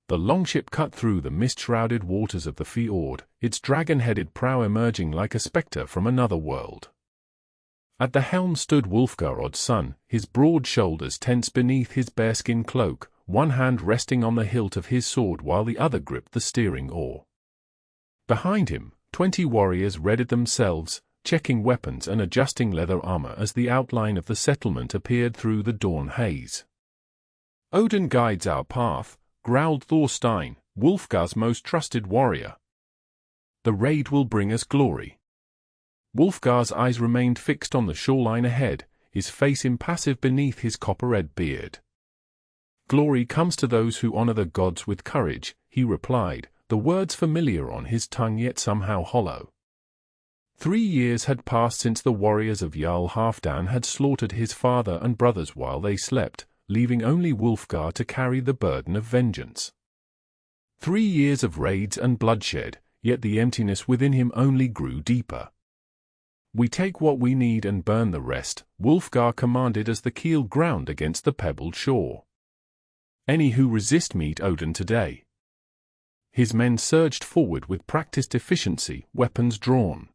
The longship cut through the mist-shrouded waters of the fjord, its dragon-headed prow emerging like a spectre from another world. At the helm stood Wulfgar Oddson, his broad shoulders tense beneath his bearskin cloak, one hand resting on the hilt of his sword while the other gripped the steering oar. Behind him, 20 warriors readied themselves, checking weapons and adjusting leather armor as the outline of the settlement appeared through the dawn haze. "Odin guides our path," growled Thorstein, Wulfgar's most trusted warrior. "The raid will bring us glory." Wulfgar's eyes remained fixed on the shoreline ahead, his face impassive beneath his copper-red beard. "Glory comes to those who honor the gods with courage," he replied, the words familiar on his tongue yet somehow hollow. 3 years had passed since the warriors of Jarl Halfdan had slaughtered his father and brothers while they slept, leaving only Wulfgar to carry the burden of vengeance. 3 years of raids and bloodshed, yet the emptiness within him only grew deeper. "We take what we need and burn the rest," Wulfgar commanded as the keel ground against the pebbled shore. "Any who resist meet Odin today." His men surged forward with practiced efficiency, weapons drawn.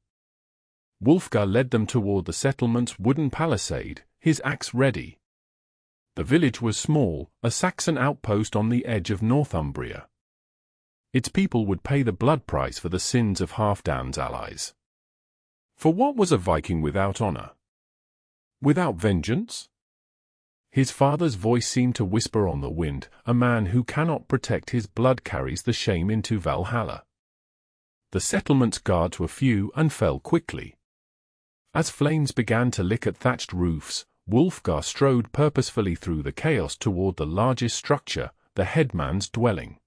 Wulfgar led them toward the settlement's wooden palisade, his axe ready. The village was small, a Saxon outpost on the edge of Northumbria. Its people would pay the blood price for the sins of Halfdan's allies. For what was a Viking without honor? Without vengeance? His father's voice seemed to whisper on the wind, "A man who cannot protect his blood carries the shame into Valhalla." The settlement's guards were few and fell quickly. As flames began to lick at thatched roofs, Wulfgar strode purposefully through the chaos toward the largest structure, the headman's dwelling.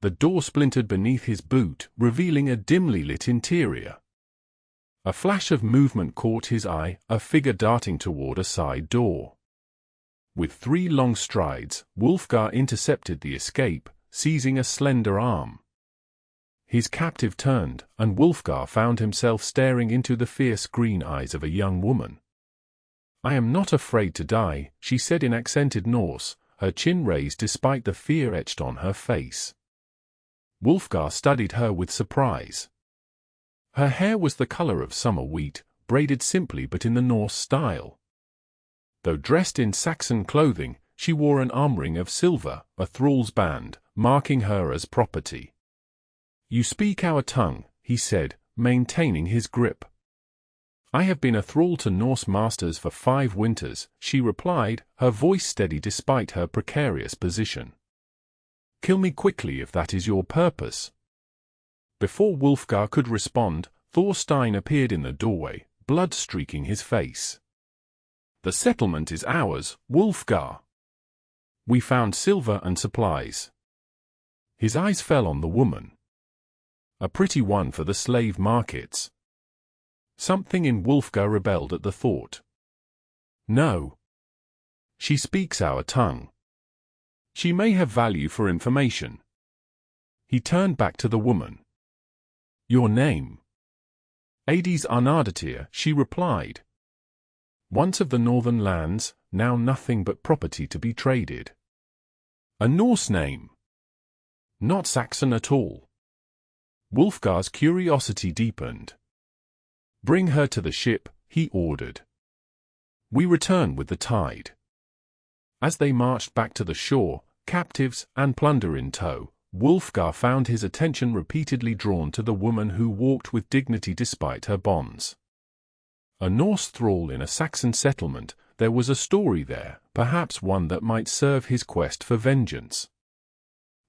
The door splintered beneath his boot, revealing a dimly lit interior. A flash of movement caught his eye, a figure darting toward a side door. With 3 long strides, Wulfgar intercepted the escape, seizing a slender arm. His captive turned, and Wulfgar found himself staring into the fierce green eyes of a young woman. "I am not afraid to die," she said in accented Norse, her chin raised despite the fear etched on her face. Wulfgar studied her with surprise. Her hair was the color of summer wheat, braided simply but in the Norse style. Though dressed in Saxon clothing, she wore an armring of silver, a thrall's band, marking her as property. "You speak our tongue," he said, maintaining his grip. "I have been a thrall to Norse masters for 5 winters," she replied, her voice steady despite her precarious position. "Kill me quickly if that is your purpose." Before Wulfgar could respond, Thorstein appeared in the doorway, blood streaking his face. "The settlement is ours, Wulfgar. We found silver and supplies." His eyes fell on the woman. A pretty one for the slave markets. Something in Wulfgar rebelled at the thought. "No. She speaks our tongue. She may have value for information." He turned back to the woman. "Your name?" "Eydis Arnardatir," she replied. "Once of the northern lands, now nothing but property to be traded." "A Norse name?" "Not Saxon at all." Wulfgar's curiosity deepened. "Bring her to the ship," he ordered. "We return with the tide." As they marched back to the shore, captives and plunder in tow, Wulfgar found his attention repeatedly drawn to the woman who walked with dignity despite her bonds. A Norse thrall in a Saxon settlement, there was a story there, perhaps one that might serve his quest for vengeance.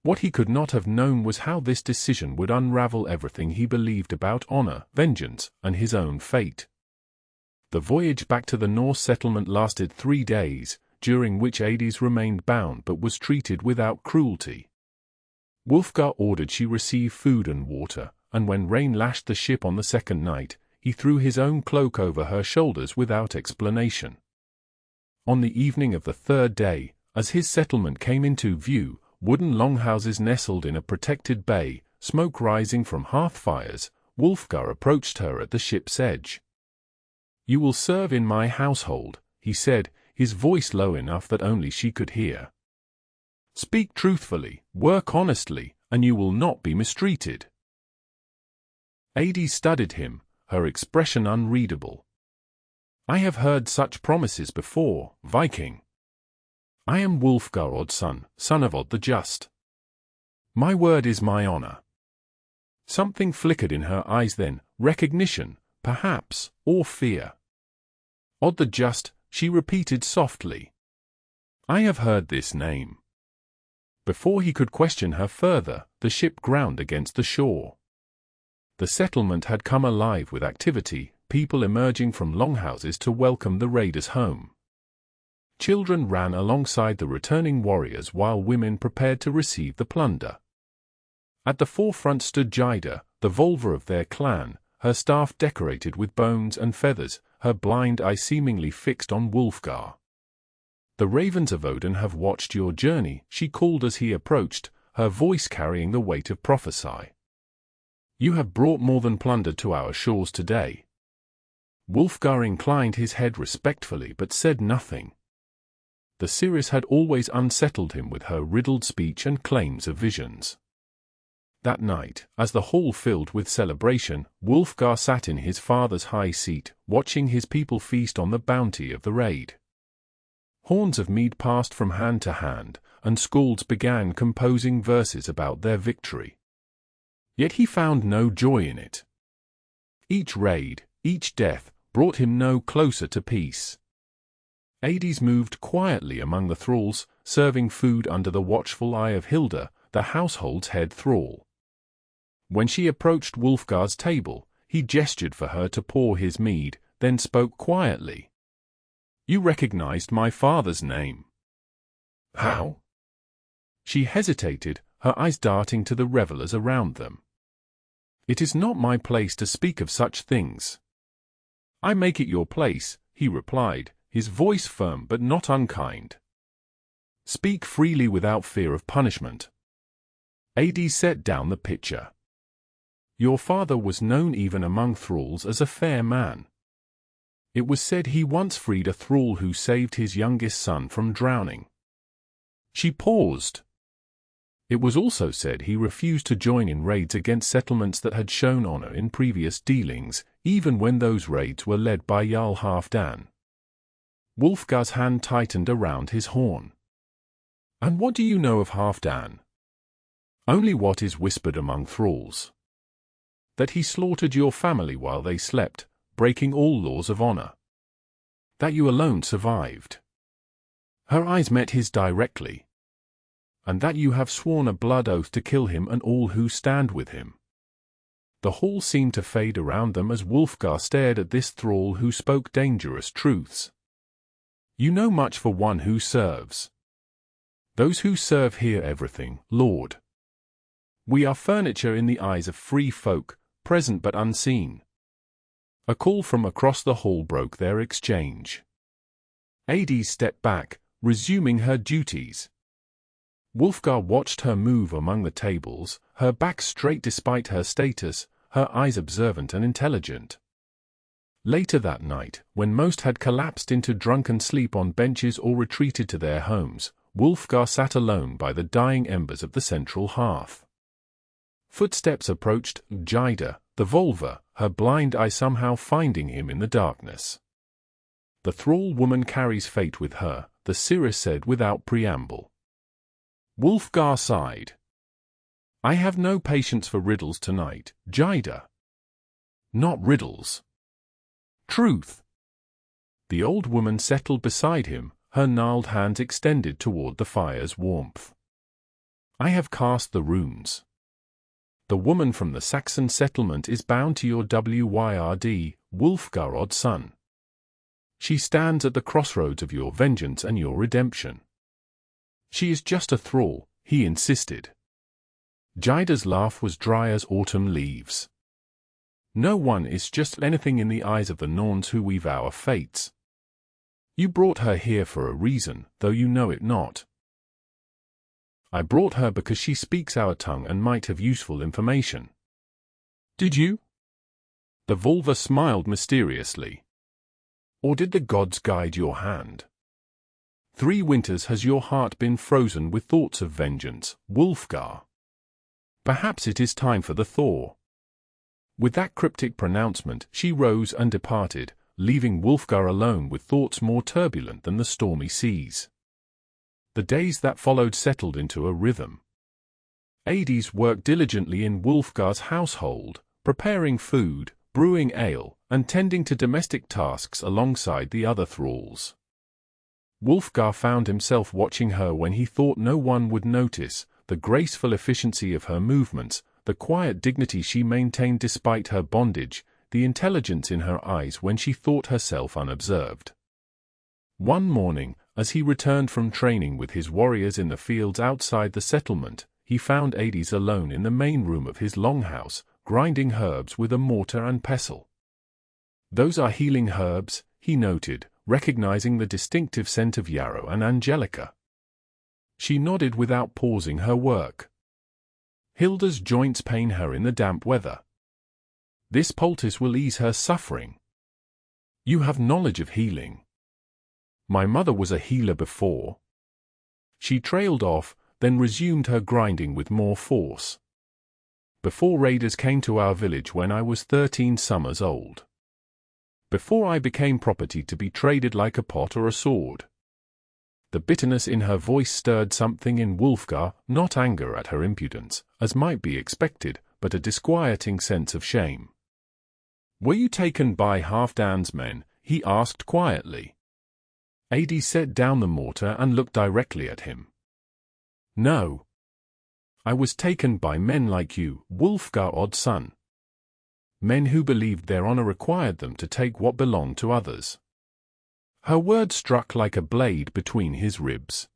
What he could not have known was how this decision would unravel everything he believed about honor, vengeance, and his own fate. The voyage back to the Norse settlement lasted 3 days, during which Eydis remained bound but was treated without cruelty. Wulfgar ordered she receive food and water, and when rain lashed the ship on the 2nd night, he threw his own cloak over her shoulders without explanation. On the evening of the 3rd day, as his settlement came into view, wooden longhouses nestled in a protected bay, smoke rising from hearth fires, Wulfgar approached her at the ship's edge. "You will serve in my household," he said, his voice low enough that only she could hear. Speak truthfully, work honestly, and you will not be mistreated. Eydis studied him, her expression unreadable. I have heard such promises before, Viking. I am Wulfgar Oddson, son of Odd the Just. My word is my honor. Something flickered in her eyes then, recognition, perhaps, or fear. Odd the Just, she repeated softly. I have heard this name. Before he could question her further, the ship ground against the shore. The settlement had come alive with activity, people emerging from longhouses to welcome the raiders home. Children ran alongside the returning warriors while women prepared to receive the plunder. At the forefront stood Eydis, the Wulfgar of their clan, her staff decorated with bones and feathers, her blind eye seemingly fixed on Wulfgar. The ravens of Odin have watched your journey, she called as he approached, her voice carrying the weight of prophecy. You have brought more than plunder to our shores today. Wulfgar inclined his head respectfully but said nothing. The seeress had always unsettled him with her riddled speech and claims of visions. That night, as the hall filled with celebration, Wulfgar sat in his father's high seat, watching his people feast on the bounty of the raid. Horns of mead passed from hand to hand, and skalds began composing verses about their victory. Yet he found no joy in it. Each raid, each death, brought him no closer to peace. Eydis moved quietly among the thralls, serving food under the watchful eye of Hilda, the household's head thrall. When she approached Wulfgar's table, he gestured for her to pour his mead, then spoke quietly. You recognized my father's name. How? She hesitated, her eyes darting to the revelers around them. It is not my place to speak of such things. I make it your place, he replied, his voice firm but not unkind. Speak freely without fear of punishment. Eydis set down the pitcher. Your father was known even among thralls as a fair man. It was said he once freed a thrall who saved his youngest son from drowning. She paused. It was also said he refused to join in raids against settlements that had shown honor in previous dealings, even when those raids were led by Jarl Halfdan. Wulfgar's hand tightened around his horn. And what do you know of Halfdan? Only what is whispered among thralls. That he slaughtered your family while they slept, breaking all laws of honor. That you alone survived. Her eyes met his directly. And that you have sworn a blood oath to kill him and all who stand with him. The hall seemed to fade around them as Wulfgar stared at this thrall who spoke dangerous truths. You know much for one who serves. Those who serve hear everything, Lord. We are furniture in the eyes of free folk, present but unseen. A call from across the hall broke their exchange. Eydis stepped back, resuming her duties. Wulfgar watched her move among the tables, her back straight despite her status, her eyes observant and intelligent. Later that night, when most had collapsed into drunken sleep on benches or retreated to their homes, Wulfgar sat alone by the dying embers of the central hearth. Footsteps approached Eydis, the Wulfgar, her blind eye somehow finding him in the darkness. The thrall woman carries fate with her, the seeress said without preamble. Wulfgar sighed. I have no patience for riddles tonight, Eydis. Not riddles. Truth. The old woman settled beside him, her gnarled hands extended toward the fire's warmth. I have cast the runes. The woman from the Saxon settlement is bound to your Wyrd, Wulfgar Oddson. She stands at the crossroads of your vengeance and your redemption. She is just a thrall, he insisted. Eydis's laugh was dry as autumn leaves. No one is just anything in the eyes of the Norns who weave our fates. You brought her here for a reason, though you know it not. I brought her because she speaks our tongue and might have useful information. Did you? The Wulfgar smiled mysteriously. Or did the gods guide your hand? 3 winters has your heart been frozen with thoughts of vengeance, Wulfgar. Perhaps it is time for the thaw. With that cryptic pronouncement, she rose and departed, leaving Wulfgar alone with thoughts more turbulent than the stormy seas. The days that followed settled into a rhythm. Eydis worked diligently in Wulfgar's household, preparing food, brewing ale, and tending to domestic tasks alongside the other thralls. Wulfgar found himself watching her when he thought no one would notice, the graceful efficiency of her movements, the quiet dignity she maintained despite her bondage, the intelligence in her eyes when she thought herself unobserved. One morning, as he returned from training with his warriors in the fields outside the settlement, he found Eydis alone in the main room of his longhouse, grinding herbs with a mortar and pestle. "Those are healing herbs," he noted, recognizing the distinctive scent of yarrow and angelica. She nodded without pausing her work. "Hilda's joints pain her in the damp weather. This poultice will ease her suffering. You have knowledge of healing." "My mother was a healer before." She trailed off, then resumed her grinding with more force. "Before raiders came to our village when I was 13 summers old. Before I became property to be traded like a pot or a sword." The bitterness in her voice stirred something in Wulfgar, not anger at her impudence, as might be expected, but a disquieting sense of shame. "Were you taken by Halfdan's men?" he asked quietly. Eydis set down the mortar and looked directly at him. "No. I was taken by men like you, Wulfgar Oddson. Men who believed their honor required them to take what belonged to others." Her words struck like a blade between his ribs.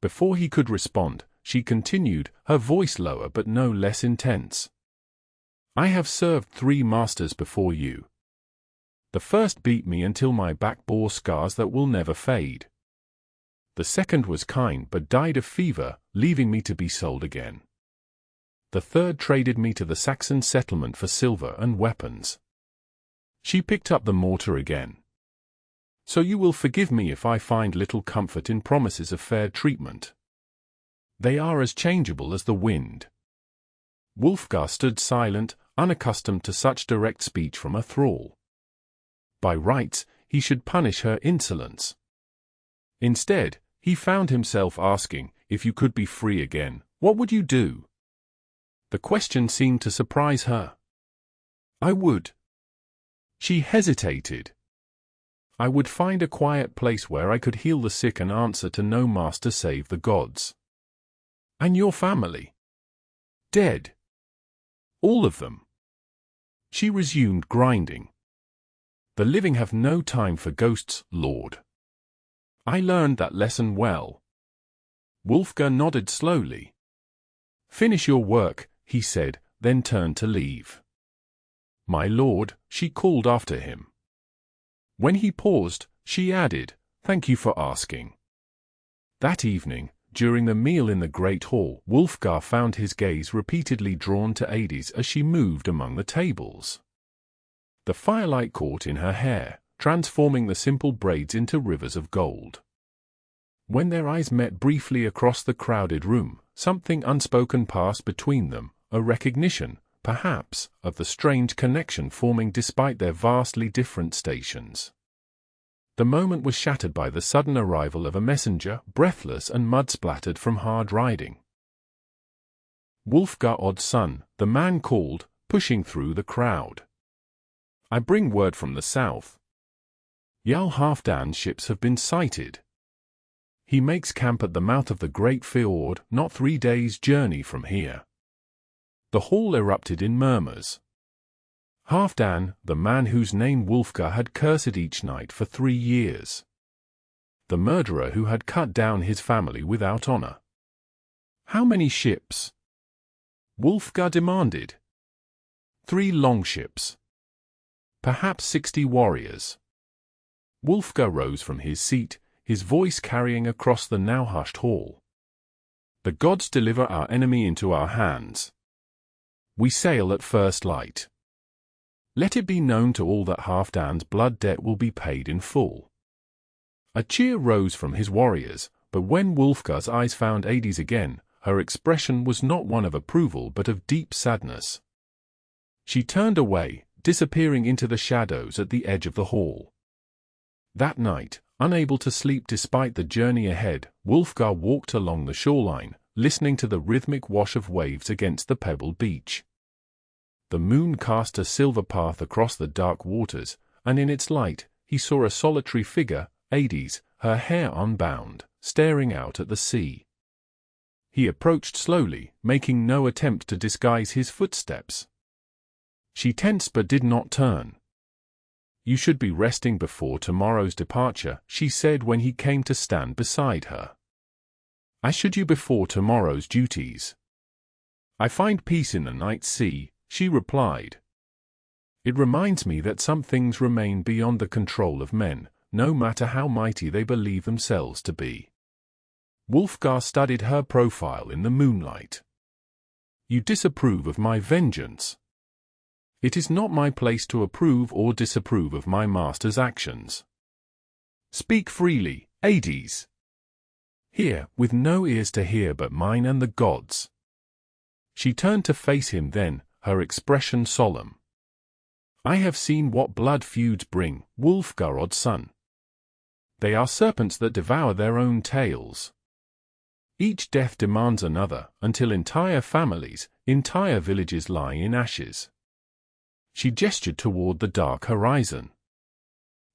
Before he could respond, she continued, her voice lower but no less intense. "I have served 3 masters before you. The first beat me until my back bore scars that will never fade. The second was kind but died of fever, leaving me to be sold again. The third traded me to the Saxon settlement for silver and weapons." She picked up the mortar again. "So you will forgive me if I find little comfort in promises of fair treatment. They are as changeable as the wind." Wulfgar stood silent, unaccustomed to such direct speech from a thrall. By rights, he should punish her insolence. Instead, he found himself asking, "If you could be free again, what would you do?" The question seemed to surprise her. "I would." She hesitated. "I would find a quiet place where I could heal the sick and answer to no master save the gods." "And your family?" "Dead. All of them." She resumed grinding. "The living have no time for ghosts, Lord. I learned that lesson well." Wulfgar nodded slowly. "Finish your work," he said, then turned to leave. "My lord," she called after him. When he paused, she added, "Thank you for asking." That evening, during the meal in the great hall, Wulfgar found his gaze repeatedly drawn to Eydis as she moved among the tables. The firelight caught in her hair, transforming the simple braids into rivers of gold. When their eyes met briefly across the crowded room, something unspoken passed between them, a recognition, perhaps, of the strange connection forming despite their vastly different stations. The moment was shattered by the sudden arrival of a messenger, breathless and mud-splattered from hard riding. Wulfgar Oddson, the man called, pushing through the crowd. "I bring word from the south. Jarl Halfdan's ships have been sighted. He makes camp at the mouth of the great fjord, not 3 days' journey from here." The hall erupted in murmurs. Halfdan, the man whose name Wulfgar had cursed each night for 3 years. The murderer who had cut down his family without honor. "How many ships?" Wulfgar demanded. 3 longships. Perhaps 60 warriors. Wulfgar rose from his seat, his voice carrying across the now hushed hall. "The gods deliver our enemy into our hands. We sail at first light. Let it be known to all that Halfdan's blood debt will be paid in full. A cheer rose from his warriors, but when Wulfgar's eyes found Eydis again, her expression was not one of approval but of deep sadness. She turned away, disappearing into the shadows at the edge of the hall. That night, unable to sleep despite the journey ahead, Wulfgar walked along the shoreline, listening to the rhythmic wash of waves against the pebbled beach. The moon cast a silver path across the dark waters, and in its light, he saw a solitary figure, Eydis, her hair unbound, staring out at the sea. He approached slowly, making no attempt to disguise his footsteps. She tensed but did not turn. "You should be resting before tomorrow's departure," she said when he came to stand beside her. "As should you before tomorrow's duties." "I find peace in the night sea," she replied. "It reminds me that some things remain beyond the control of men, no matter how mighty they believe themselves to be." Wulfgar studied her profile in the moonlight. "You disapprove of my vengeance." "It is not my place to approve or disapprove of my master's actions." "Speak freely, Eydis." "Here, with no ears to hear but mine and the gods." She turned to face him then, her expression solemn. "I have seen what blood feuds bring, Wulfgar Oddson. They are serpents that devour their own tails. Each death demands another, until entire families, entire villages lie in ashes." She gestured toward the dark horizon.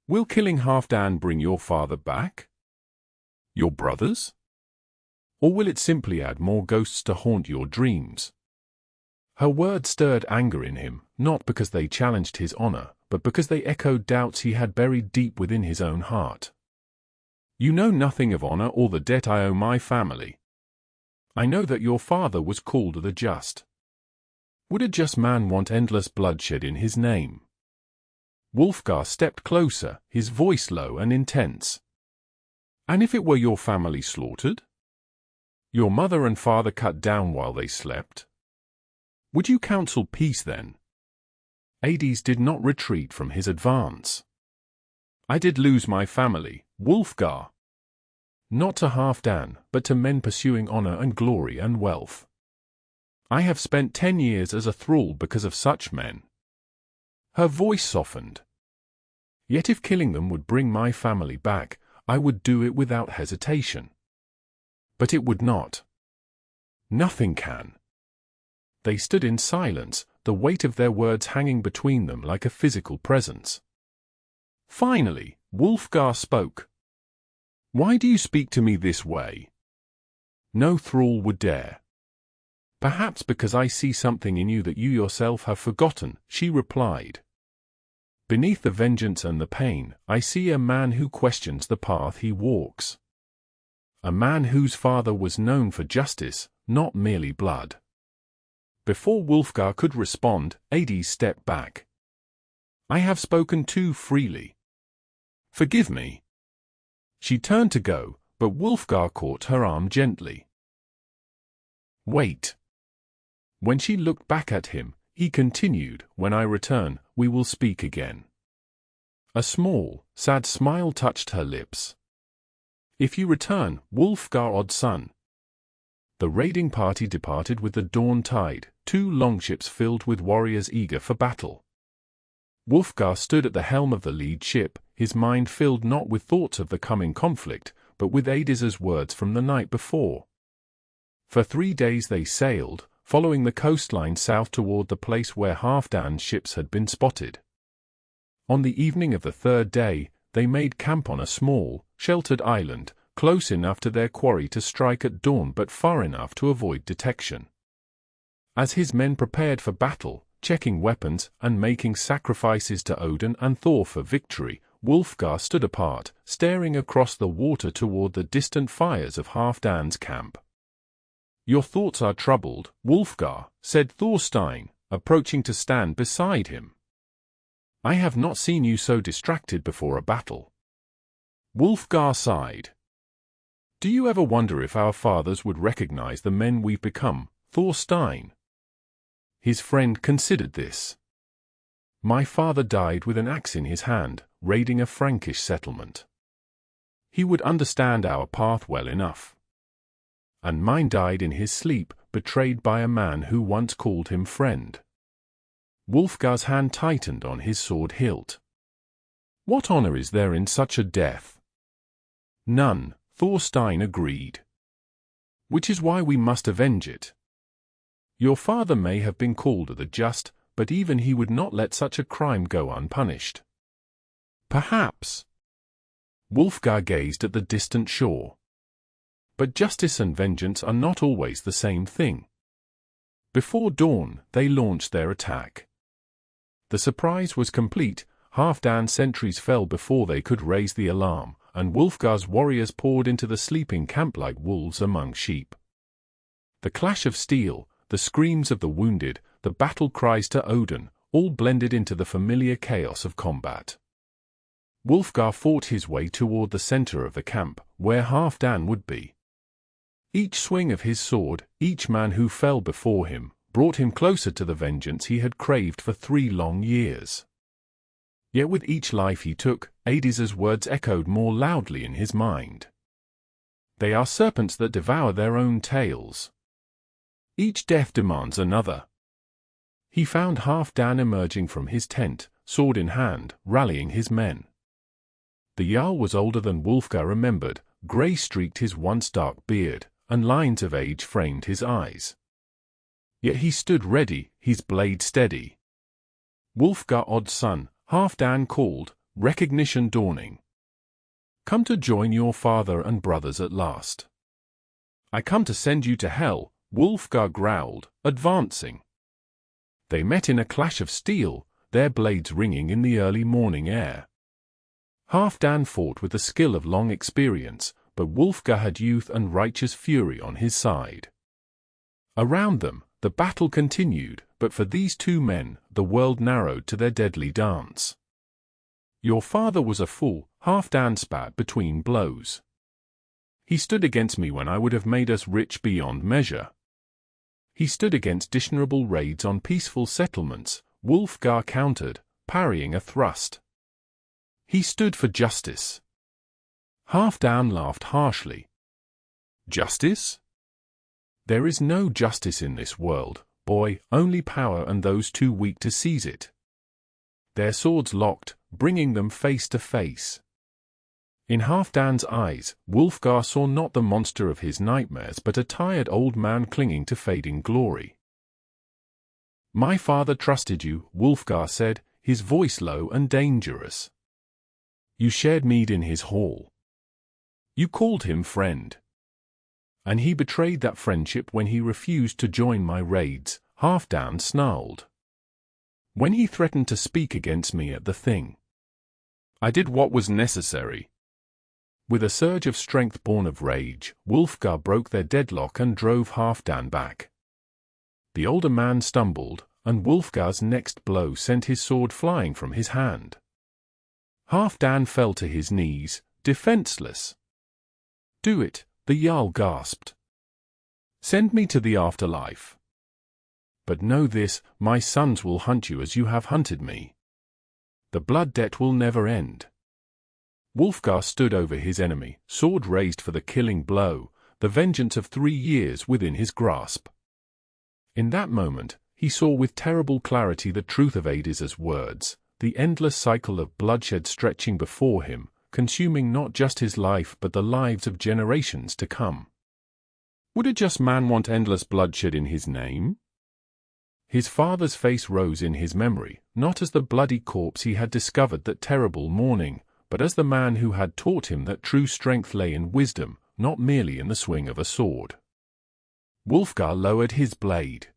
"Will killing Halfdan bring your father back? Your brothers? Or will it simply add more ghosts to haunt your dreams?" Her words stirred anger in him, not because they challenged his honor, but because they echoed doubts he had buried deep within his own heart. "You know nothing of honor or the debt I owe my family. I know that your father was called the Just. Would a just man want endless bloodshed in his name?" Wulfgar stepped closer, his voice low and intense. "And if it were your family slaughtered? Your mother and father cut down while they slept? Would you counsel peace then?" Eydis did not retreat from his advance. "I did lose my family, Wulfgar. Not to Halfdan, but to men pursuing honor and glory and wealth. I have spent 10 years as a thrall because of such men." Her voice softened. "Yet if killing them would bring my family back, I would do it without hesitation. But it would not. Nothing can." They stood in silence, the weight of their words hanging between them like a physical presence. Finally, Wulfgar spoke. "Why do you speak to me this way?" "No thrall would dare." "Perhaps because I see something in you that you yourself have forgotten," she replied. "Beneath the vengeance and the pain, I see a man who questions the path he walks. A man whose father was known for justice, not merely blood." Before Wulfgar could respond, Eydis stepped back. "I have spoken too freely. Forgive me." She turned to go, but Wulfgar caught her arm gently. "Wait." When she looked back at him, he continued, "When I return, we will speak again." A small, sad smile touched her lips. "If you return, Wulfgar Oddson." The raiding party departed with the dawn tide, 2 longships filled with warriors eager for battle. Wulfgar stood at the helm of the lead ship, his mind filled not with thoughts of the coming conflict, but with Eydis's words from the night before. For 3 days they sailed, following the coastline south toward the place where Halfdan's ships had been spotted. On the evening of the 3rd day, they made camp on a small, sheltered island, close enough to their quarry to strike at dawn but far enough to avoid detection. As his men prepared for battle, checking weapons and making sacrifices to Odin and Thor for victory, Wulfgar stood apart, staring across the water toward the distant fires of Halfdan's camp. "Your thoughts are troubled, Wulfgar," said Thorstein, approaching to stand beside him. "I have not seen you so distracted before a battle." Wulfgar sighed. "Do you ever wonder if our fathers would recognize the men we've become, Thorstein?" His friend considered this. "My father died with an axe in his hand, raiding a Frankish settlement. He would understand our path well enough. And mine died in his sleep, betrayed by a man who once called him friend. Wulfgar's hand tightened on his sword hilt. What honor is there in such a death? None, Thorstein agreed. Which is why we must avenge it. Your father may have been called the just, but even he would not let such a crime go unpunished. Perhaps. Wulfgar gazed at the distant shore. But justice and vengeance are not always the same thing. Before dawn, they launched their attack. The surprise was complete. Halfdan's sentries fell before they could raise the alarm, and Wulfgar's warriors poured into the sleeping camp like wolves among sheep. The clash of steel, the screams of the wounded, the battle cries to Odin, all blended into the familiar chaos of combat. Wulfgar fought his way toward the center of the camp, where Halfdan would be. Each swing of his sword, each man who fell before him, brought him closer to the vengeance he had craved for 3 long years. Yet with each life he took, Eydis's words echoed more loudly in his mind. They are serpents that devour their own tails. Each death demands another. He found Halfdan emerging from his tent, sword in hand, rallying his men. The Jarl was older than Wulfgar remembered, grey streaked his once dark beard, and lines of age framed his eyes. Yet he stood ready, his blade steady. Wulfgar Oddson, Halfdan called, recognition dawning. Come to join your father and brothers at last. I come to send you to hell, Wulfgar growled, advancing. They met in a clash of steel, their blades ringing in the early morning air. Halfdan fought with the skill of long experience, but Wulfgar had youth and righteous fury on his side. Around them, the battle continued, but for these two men, the world narrowed to their deadly dance. Your father was a fool, Halfdan spat between blows. He stood against me when I would have made us rich beyond measure. He stood against dishonorable raids on peaceful settlements, Wulfgar countered, parrying a thrust. He stood for justice. Halfdan laughed harshly. Justice? There is no justice in this world, boy, only power and those too weak to seize it. Their swords locked, bringing them face to face. In Halfdan's eyes, Wulfgar saw not the monster of his nightmares but a tired old man clinging to fading glory. My father trusted you, Wulfgar said, his voice low and dangerous. You shared mead in his hall. You called him friend. And he betrayed that friendship when he refused to join my raids, Halfdan snarled. When he threatened to speak against me at the thing. I did what was necessary. With a surge of strength born of rage, Wulfgar broke their deadlock and drove Halfdan back. The older man stumbled, and Wulfgar's next blow sent his sword flying from his hand. Halfdan fell to his knees, defenseless. Do it, the Jarl gasped. Send me to the afterlife. But know this, my sons will hunt you as you have hunted me. The blood debt will never end. Wulfgar stood over his enemy, sword raised for the killing blow, the vengeance of 3 years within his grasp. In that moment, he saw with terrible clarity the truth of Eydis's words, the endless cycle of bloodshed stretching before him, consuming not just his life but the lives of generations to come. Would a just man want endless bloodshed in his name? His father's face rose in his memory, not as the bloody corpse he had discovered that terrible morning, but as the man who had taught him that true strength lay in wisdom, not merely in the swing of a sword. Wulfgar lowered his blade.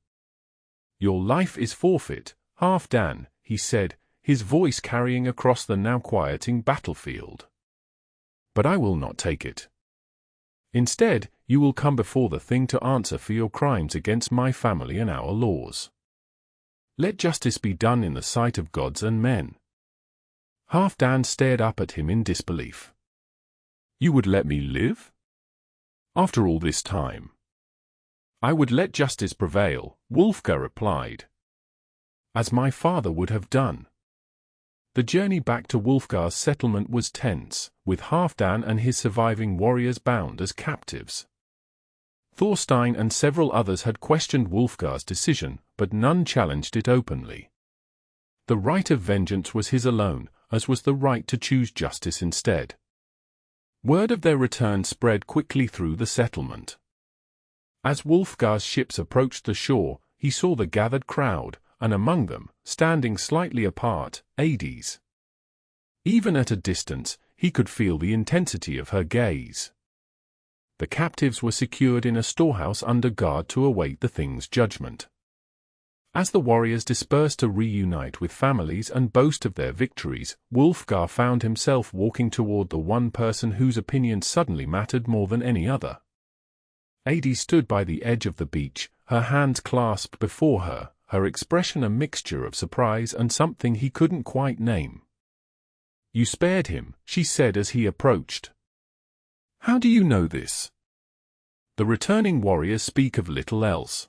Your life is forfeit, Halfdan, he said, his voice carrying across the now quieting battlefield. But I will not take it. Instead, you will come before the thing to answer for your crimes against my family and our laws. Let justice be done in the sight of gods and men. Halfdan stared up at him in disbelief. You would let me live? After all this time? I would let justice prevail, Wulfgar replied. As my father would have done. The journey back to Wulfgar's settlement was tense, with Halfdan and his surviving warriors bound as captives. Thorstein and several others had questioned Wulfgar's decision, but none challenged it openly. The right of vengeance was his alone, as was the right to choose justice instead. Word of their return spread quickly through the settlement. As Wulfgar's ships approached the shore, he saw the gathered crowd, and among them, standing slightly apart, Eydis. Even at a distance, he could feel the intensity of her gaze. The captives were secured in a storehouse under guard to await the Thing's judgment. As the warriors dispersed to reunite with families and boast of their victories, Wulfgar found himself walking toward the one person whose opinion suddenly mattered more than any other. Eydis stood by the edge of the beach, her hands clasped before her, her expression a mixture of surprise and something he couldn't quite name. "You spared him," she said as he approached. "How do you know this?" The returning warriors speak of little else.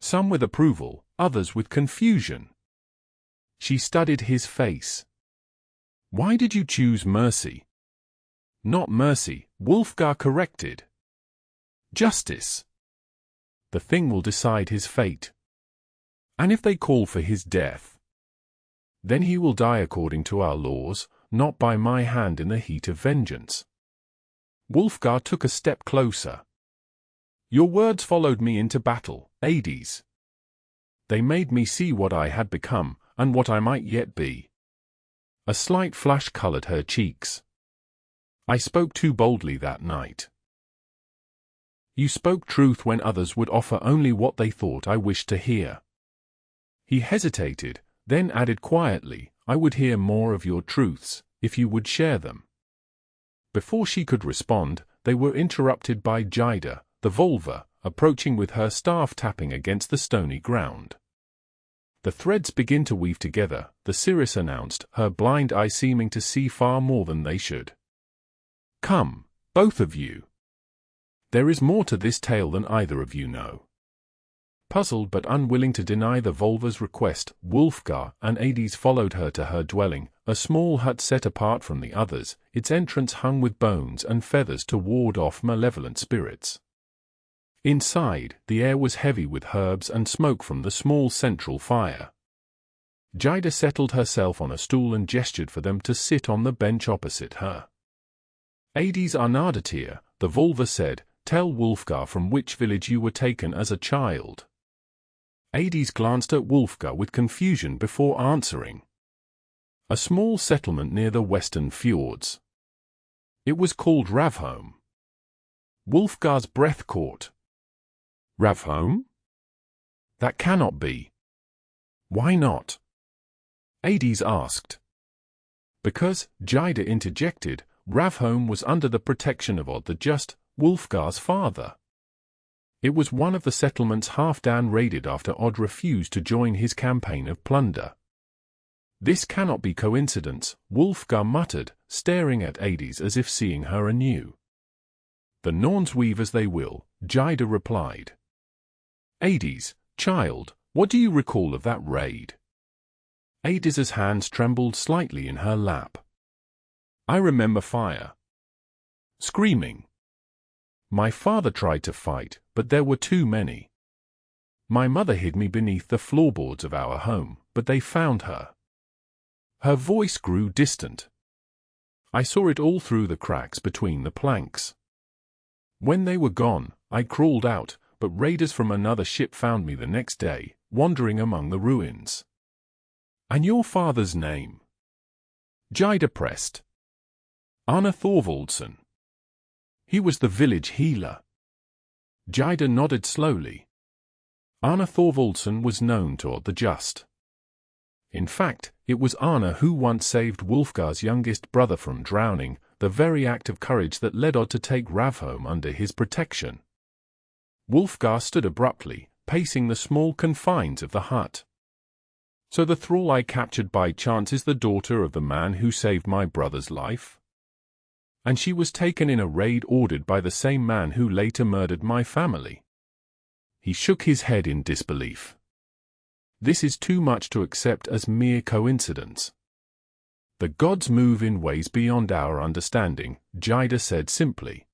Some with approval, others with confusion. She studied his face. "Why did you choose mercy?" "Not mercy," Wulfgar corrected. "Justice. The Thing will decide his fate. And if they call for his death, then he will die according to our laws, not by my hand in the heat of vengeance." Wulfgar took a step closer. "Your words followed me into battle, Eydis. They made me see what I had become, and what I might yet be." A slight flush colored her cheeks. "I spoke too boldly that night." "You spoke truth when others would offer only what they thought I wished to hear." He hesitated, then added quietly, "I would hear more of your truths, if you would share them." Before she could respond, they were interrupted by Jida, the Volva, approaching with her staff tapping against the stony ground. "The threads begin to weave together," the seeress announced, her blind eye seeming to see far more than they should. "Come, both of you. There is more to this tale than either of you know." Puzzled but unwilling to deny the Volva's request, Wulfgar and Eydis followed her to her dwelling, a small hut set apart from the others, its entrance hung with bones and feathers to ward off malevolent spirits. Inside, the air was heavy with herbs and smoke from the small central fire. Jida settled herself on a stool and gestured for them to sit on the bench opposite her. "Eydis Arnardatir," the Volva said, "tell Wulfgar from which village you were taken as a child." Eydis glanced at Wulfgar with confusion before answering. "A small settlement near the western fjords. It was called Ravholm." Wulfgar's breath caught. "Ravholm? That cannot be." "Why not?" Eydis asked. "Because," Jida interjected, "Ravholm was under the protection of Odd the Just, Wulfgar's father. It was one of the settlements Halfdan raided after Odd refused to join his campaign of plunder." "This cannot be coincidence," Wulfgar muttered, staring at Eydis as if seeing her anew. "The Norns weave as they will," Jida replied. "Eydis, child, what do you recall of that raid?" Eydis's hands trembled slightly in her lap. "I remember fire. Screaming. My father tried to fight, but there were too many. My mother hid me beneath the floorboards of our home, but they found her." Her voice grew distant. "I saw it all through the cracks between the planks. When they were gone, I crawled out, but raiders from another ship found me the next day, wandering among the ruins." "And your father's name?" Jida pressed. "Arne Thorvaldsen. He was the village healer." Jida nodded slowly. Arne Thorvaldsen was known to Odd the Just. In fact, it was Arne who once saved Wulfgar's youngest brother from drowning, the very act of courage that led Odd to take Ravholm under his protection. Wulfgar stood abruptly, pacing the small confines of the hut. "So the thrall I captured by chance is the daughter of the man who saved my brother's life? And she was taken in a raid ordered by the same man who later murdered my family?" He shook his head in disbelief. "This is too much to accept as mere coincidence." The gods move in ways beyond our understanding, Eydis said simply.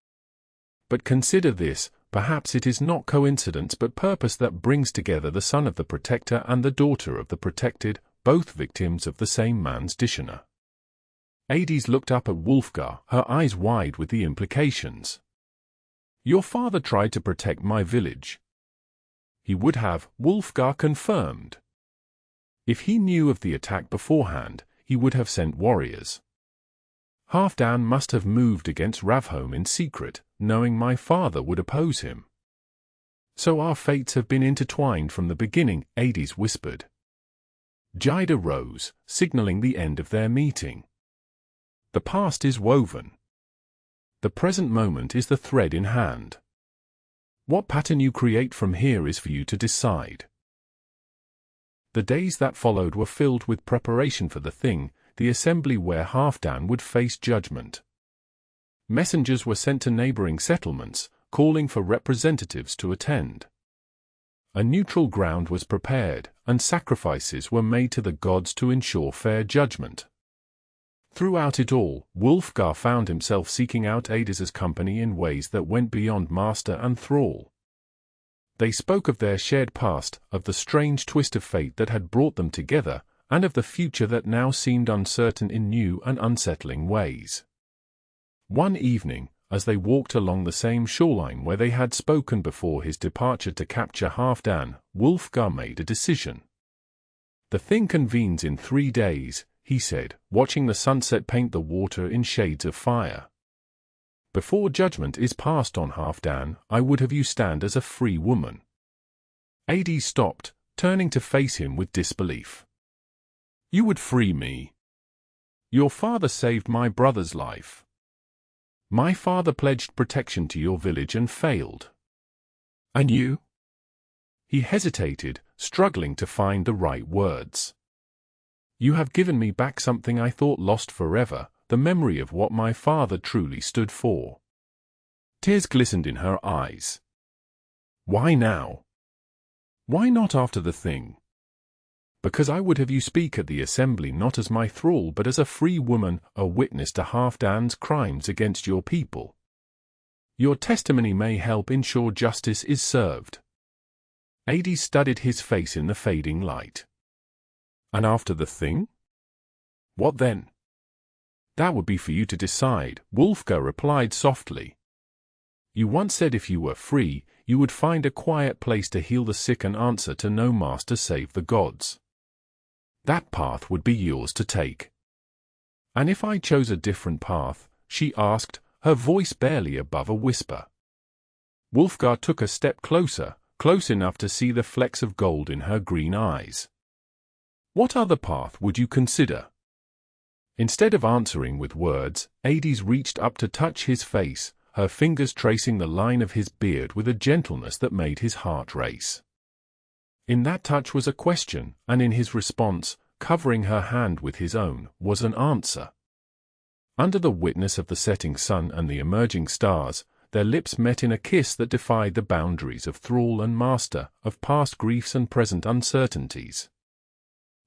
But consider this, perhaps it is not coincidence but purpose that brings together the son of the protector and the daughter of the protected, both victims of the same man's Dishonor. Eydis looked up at Wulfgar, her eyes wide with the implications. Your father tried to protect my village. He would have, Wulfgar confirmed. If he knew of the attack beforehand, he would have sent warriors. Halfdan must have moved against Ravhome in secret, knowing my father would oppose him. So our fates have been intertwined from the beginning, Eydis whispered. Eydis rose, signaling the end of their meeting. The past is woven. The present moment is the thread in hand. What pattern you create from here is for you to decide. The days that followed were filled with preparation for the thing, the assembly where Halfdan would face judgment. Messengers were sent to neighboring settlements, calling for representatives to attend. A neutral ground was prepared, and sacrifices were made to the gods to ensure fair judgment. Throughout it all, Wulfgar found himself seeking out Eydis's company in ways that went beyond master and thrall. They spoke of their shared past, of the strange twist of fate that had brought them together, and of the future that now seemed uncertain in new and unsettling ways. One evening, as they walked along the same shoreline where they had spoken before his departure to capture Halfdan, Wulfgar made a decision. The thing convenes in 3 days, he said, watching the sunset paint the water in shades of fire. Before judgment is passed on Halfdan, I would have you stand as a free woman. Eydis stopped, turning to face him with disbelief. You would free me? Your father saved my brother's life. My father pledged protection to your village and failed. And you? He hesitated, struggling to find the right words. You have given me back something I thought lost forever, the memory of what my father truly stood for. Tears glistened in her eyes. Why now? Why not after the thing? Because I would have you speak at the assembly not as my thrall but as a free woman, a witness to Halfdan's crimes against your people. Your testimony may help ensure justice is served. Eydis studied his face in the fading light. And after the thing? What then? That would be for you to decide, Wulfgar replied softly. You once said if you were free, you would find a quiet place to heal the sick and answer to no master save the gods. That path would be yours to take. And if I chose a different path, she asked, her voice barely above a whisper. Wulfgar took a step closer, close enough to see the flecks of gold in her green eyes. What other path would you consider? Instead of answering with words, Eydis reached up to touch his face, her fingers tracing the line of his beard with a gentleness that made his heart race. In that touch was a question, and in his response, covering her hand with his own, was an answer. Under the witness of the setting sun and the emerging stars, their lips met in a kiss that defied the boundaries of thrall and master, of past griefs and present uncertainties.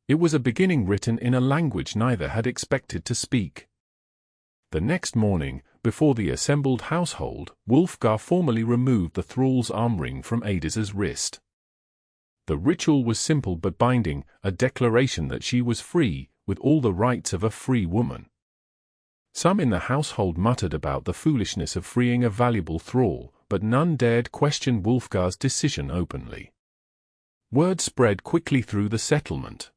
It was a beginning written in a language neither had expected to speak. The next morning, before the assembled household, Wulfgar formally removed the thrall's arm ring from Eydis's wrist. The ritual was simple but binding, a declaration that she was free, with all the rights of a free woman. Some in the household muttered about the foolishness of freeing a valuable thrall, but none dared question Wulfgar's decision openly. Word spread quickly through the settlement.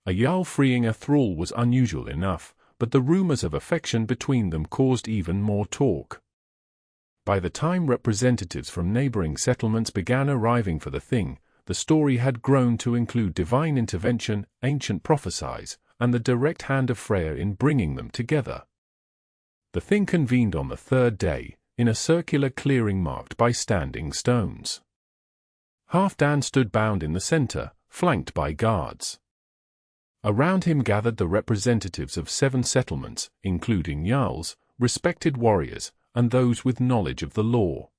A Jarl freeing a thrall was unusual enough, but the rumors of affection between them caused even more talk. By the time representatives from neighboring settlements began arriving for the thing, the story had grown to include divine intervention, ancient prophecies, and the direct hand of Freya in bringing them together. The thing convened on the 3rd day, in a circular clearing marked by standing stones. Halfdan stood bound in the center, flanked by guards. Around him gathered the representatives of 7 settlements, including Jarls, respected warriors, and those with knowledge of the law.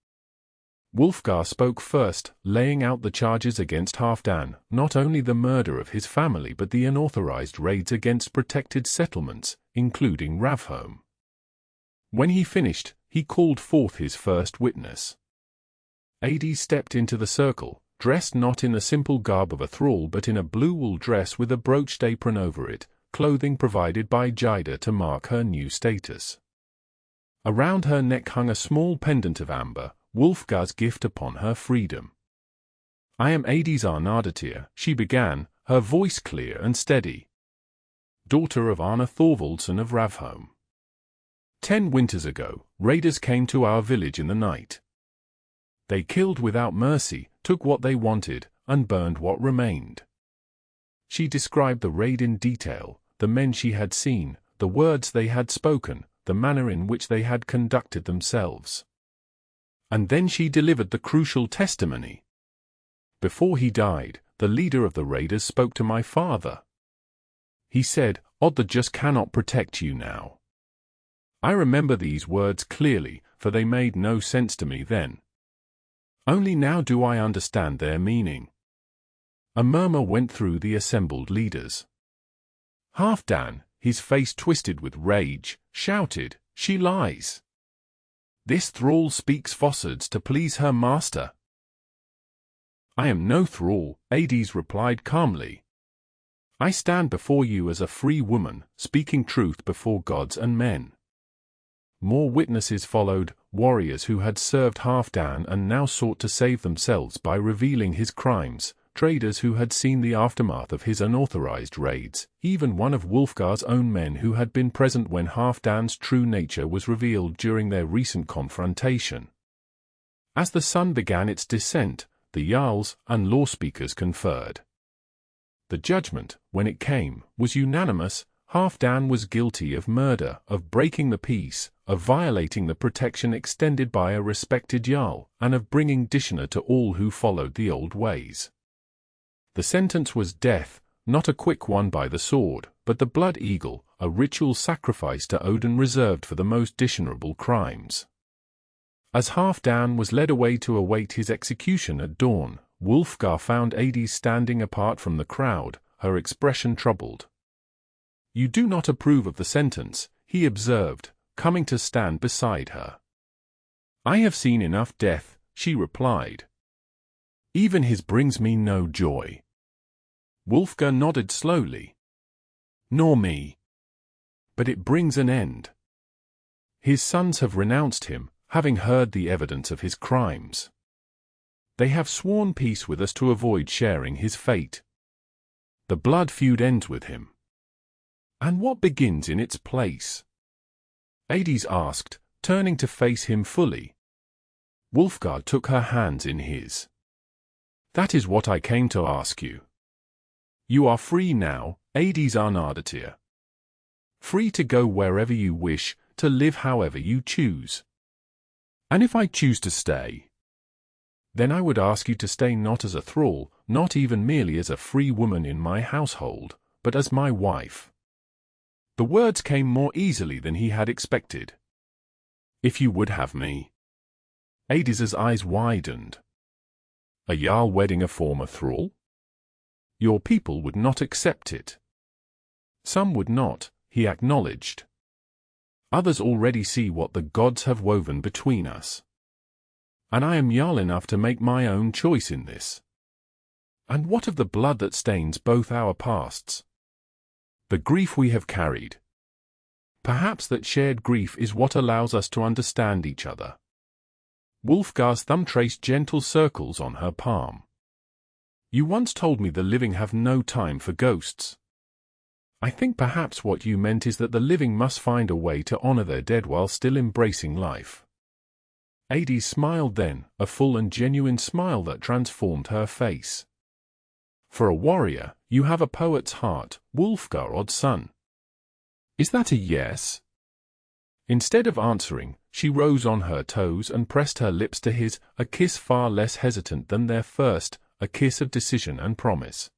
Wulfgar spoke first, laying out the charges against Halfdan, not only the murder of his family but the unauthorized raids against protected settlements, including Ravholm. When he finished, he called forth his first witness. Eydis stepped into the circle, dressed not in the simple garb of a thrall but in a blue wool dress with a brooched apron over it, clothing provided by Jida to mark her new status. Around her neck hung a small pendant of amber, Wulfgar's gift upon her freedom. "I am Eydis Arnardatyr," she began, her voice clear and steady. "Daughter of Arnar Thorvaldson of Ravholm. 10 winters ago, raiders came to our village in the night. They killed without mercy, took what they wanted, and burned what remained." She described the raid in detail, the men she had seen, the words they had spoken, the manner in which they had conducted themselves. And then she delivered the crucial testimony. "Before he died, the leader of the raiders spoke to my father. He said, 'Odd the just cannot protect you now.' I remember these words clearly, for they made no sense to me then. Only now do I understand their meaning." A murmur went through the assembled leaders. Halfdan, his face twisted with rage, shouted, "She lies! This thrall speaks falsehoods to please her master." "I am no thrall," Eydis replied calmly. "I stand before you as a free woman, speaking truth before gods and men." More witnesses followed, warriors who had served Halfdan and now sought to save themselves by revealing his crimes, traders who had seen the aftermath of his unauthorized raids, even one of Wulfgar's own men who had been present when Halfdan's true nature was revealed during their recent confrontation. As the sun began its descent, the Jarls and law-speakers conferred. The judgment, when it came, was unanimous. Halfdan was guilty of murder, of breaking the peace, of violating the protection extended by a respected Jarl, and of bringing dishonor to all who followed the old ways. The sentence was death, not a quick one by the sword, but the blood eagle, a ritual sacrifice to Odin reserved for the most dishonorable crimes. As Halfdan was led away to await his execution at dawn, Wulfgar found Eydis standing apart from the crowd, her expression troubled. "You do not approve of the sentence," he observed, coming to stand beside her. "I have seen enough death," she replied. "Even his brings me no joy." Wulfgar nodded slowly. "Nor me. But it brings an end. His sons have renounced him, having heard the evidence of his crimes. They have sworn peace with us to avoid sharing his fate. The blood feud ends with him. And what begins in its place?" Eydis asked, turning to face him fully. Wulfgar took her hands in his. "That is what I came to ask you. You are free now, Eydis Arnardatyr. Free to go wherever you wish, to live however you choose. And if I choose to stay, then I would ask you to stay not as a thrall, not even merely as a free woman in my household, but as my wife." The words came more easily than he had expected. "If you would have me." Eydis's eyes widened. "A Jarl wedding a former thrall? Your people would not accept it." "Some would not," he acknowledged. "Others already see what the gods have woven between us. And I am Jarl enough to make my own choice in this. And what of the blood that stains both our pasts? The grief we have carried. Perhaps that shared grief is what allows us to understand each other." Wulfgar's thumb traced gentle circles on her palm. "You once told me the living have no time for ghosts. I think perhaps what you meant is that the living must find a way to honor their dead while still embracing life." Eydis smiled then, a full and genuine smile that transformed her face. "For a warrior, you have a poet's heart, Wulfgar Oddson. Is that a yes?" Instead of answering, she rose on her toes and pressed her lips to his, a kiss far less hesitant than their first, a kiss of decision and promise.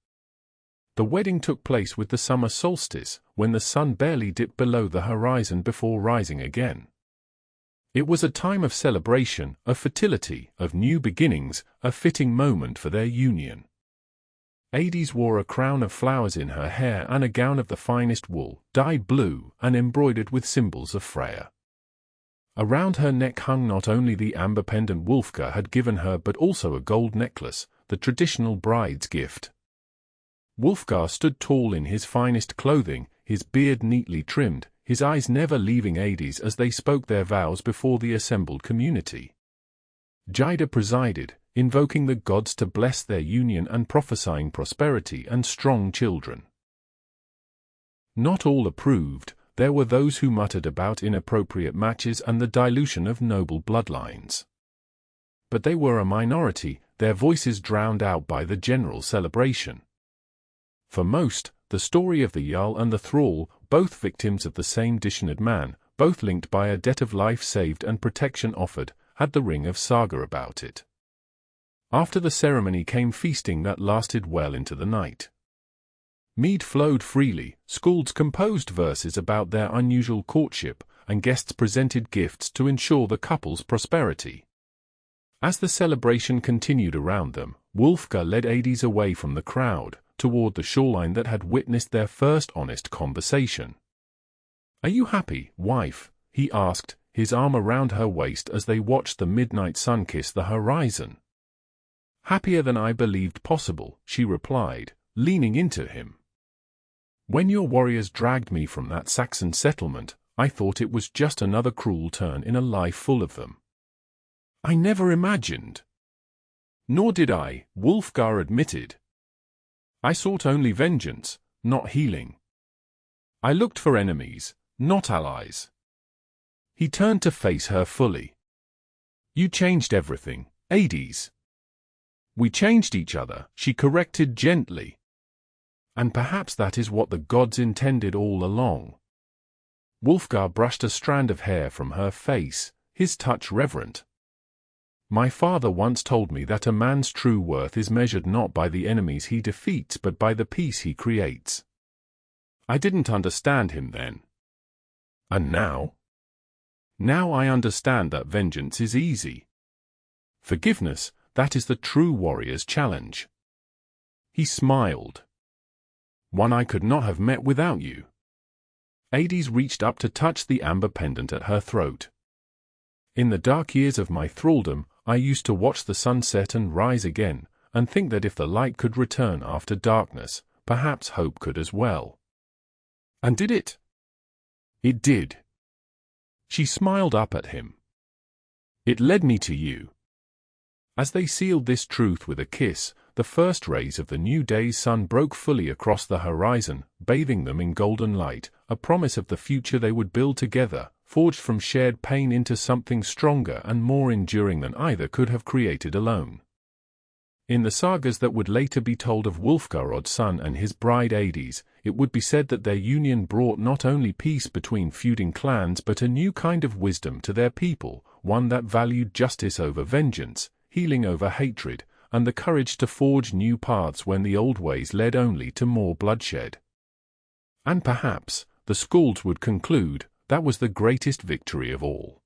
The wedding took place with the summer solstice, when the sun barely dipped below the horizon before rising again. It was a time of celebration, of fertility, of new beginnings, a fitting moment for their union. Eydis wore a crown of flowers in her hair and a gown of the finest wool, dyed blue and embroidered with symbols of Freya. Around her neck hung not only the amber pendant Wulfgar had given her but also a gold necklace, the traditional bride's gift. Wulfgar stood tall in his finest clothing, his beard neatly trimmed, his eyes never leaving Eydis as they spoke their vows before the assembled community. Jida presided, invoking the gods to bless their union and prophesying prosperity and strong children. Not all approved. There were those who muttered about inappropriate matches and the dilution of noble bloodlines. But they were a minority, their voices drowned out by the general celebration. For most, the story of the Jarl and the Thrall, both victims of the same Dishonored man, both linked by a debt of life saved and protection offered, had the ring of saga about it. After the ceremony came feasting that lasted well into the night. Mead flowed freely, skalds composed verses about their unusual courtship, and guests presented gifts to ensure the couple's prosperity. As the celebration continued around them, Wulfgar led Eydis away from the crowd, toward the shoreline that had witnessed their first honest conversation. "Are you happy, wife?" he asked, his arm around her waist as they watched the midnight sun kiss the horizon. "Happier than I believed possible," she replied, leaning into him. "When your warriors dragged me from that Saxon settlement, I thought it was just another cruel turn in a life full of them. I never imagined." "Nor did I," Wulfgar admitted. "I sought only vengeance, not healing. I looked for enemies, not allies." He turned to face her fully. "You changed everything, Eydis." "We changed each other," she corrected gently. "And perhaps that is what the gods intended all along." Wulfgar brushed a strand of hair from her face, his touch reverent. "My father once told me that a man's true worth is measured not by the enemies he defeats but by the peace he creates. I didn't understand him then. And now? Now I understand that vengeance is easy. Forgiveness, that is the true warrior's challenge." He smiled. "One I could not have met without you." Eydis reached up to touch the amber pendant at her throat. "In the dark years of my thraldom, I used to watch the sun set and rise again, and think that if the light could return after darkness, perhaps hope could as well." "And did it?" "It did." She smiled up at him. "It led me to you." As they sealed this truth with a kiss, the first rays of the new day's sun broke fully across the horizon, bathing them in golden light, a promise of the future they would build together, forged from shared pain into something stronger and more enduring than either could have created alone. In the sagas that would later be told of Wulfgar Oddson and his bride Eydis, it would be said that their union brought not only peace between feuding clans but a new kind of wisdom to their people, one that valued justice over vengeance, healing over hatred, and the courage to forge new paths when the old ways led only to more bloodshed. And perhaps, the skalds would conclude, that was the greatest victory of all.